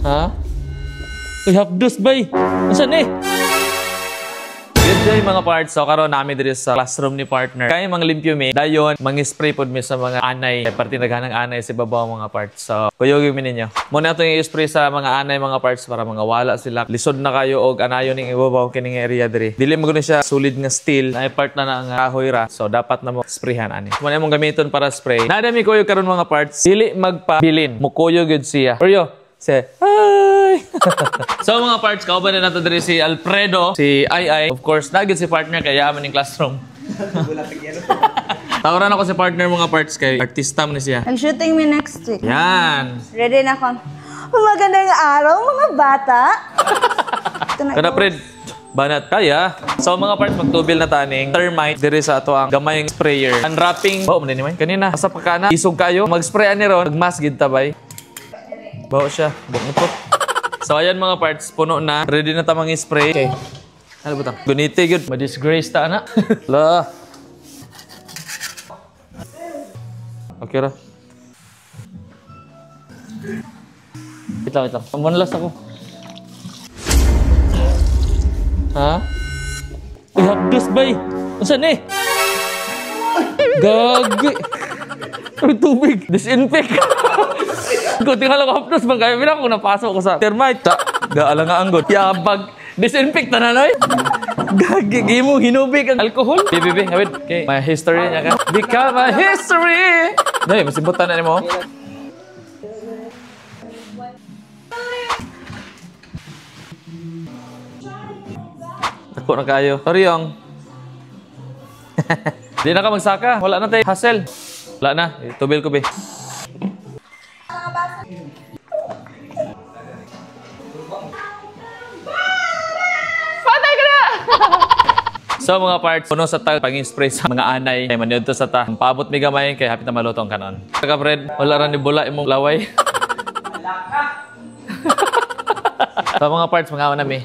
Ha? Uy, hapdos bay. Asan eh? Good day mga parts. So karon nami diri sa classroom ni partner. Kaya mga limpyo mi. Dayon, mang-spray pod mi sa mga anay. Parte naghanang anay sa babaw mga parts. So kuyogin mi ninyo. Muna itong i-spray sa mga anay mga parts para mga wala sila. Lisod na kayo og anayon ning ibabaw kining area diri. Dili mo gani siya solid nga steel. Na part na ang kahoy ra. So dapat na mo sprayhan ani. Muna imong gamiton para spray. Nadami kuyog karon mga parts. Dili magpabilin. Mukuyo gud siya. Oryo. Say hi. So mga parts, kauban na nato diri si Alfredo, si Ai. Of course, nagid si partner kaya aman ning classroom. Tawaran ako si partner mga parts kay artista man siya. Nag-shooting me next week. Yan. Ready na ako. Magandang araw mga bata. Kada Fred, banat kaya. So mga parts, magtubil na taning termite diri sa ato ang gamayng sprayer. Unwrapping. Oh, man ni man. Kanina sa pagkana, isog kayo. Mag-spray ani ron, magmas gid tabay. Bawa siya. Buk na po. So, ayan mga parts. Puno na. Ready na tamang i-spray. Okay. Ano ba ito? Gunite yun. Ma-disgrace ta, anak. La. Okay ra. Wait lang. Pamunlas ako. Ha? Uy, hapdos bay. Saan eh? Gagi. Uy, tubig. Disinfect. Kung tingala ko hapdos bang kaya bilang kung napasok ko sa termite. Gaala nga anggot. Yabag. Disinfect na noy. Gagi mo hinubig ang alcohol. Bibi, wait. Okay. My history niya ka. Become a history. Dahil, masibutan na mo. Ako na kayo. Sorry yung. Di na ka magsaka. Wala na tayo. Hassle. Wala na. Tubil ko be. Patay ka na! So mga parts, puno sa tag pang-spray sa mga anay. Kaya maniod to sa ta. Paabot mi gamay kay hapit na malutong kanon. Saka Fred, wala ra ni bula imong laway. So mga parts, mga na mi.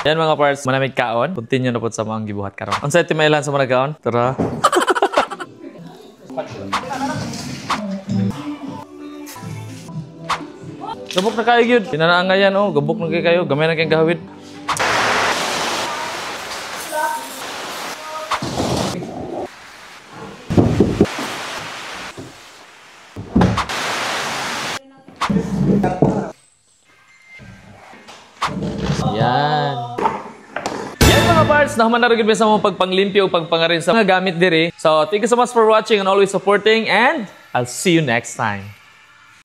Yan mga parts, manamig kaon. Continue na po sa mga gibuhat karon. Unsa ti mailan sa mga kaon? Tara. Gabok na kayo yun. Pinanaangayan, oh. Gabok na kayo. Gamay na kayong gawid. Yan. Yan mga parts. Nahuman na rin sa mga pagpanglimpyo o pagpangarin sa mga gamit diri. So, thank you so much for watching and always supporting. And I'll see you next time.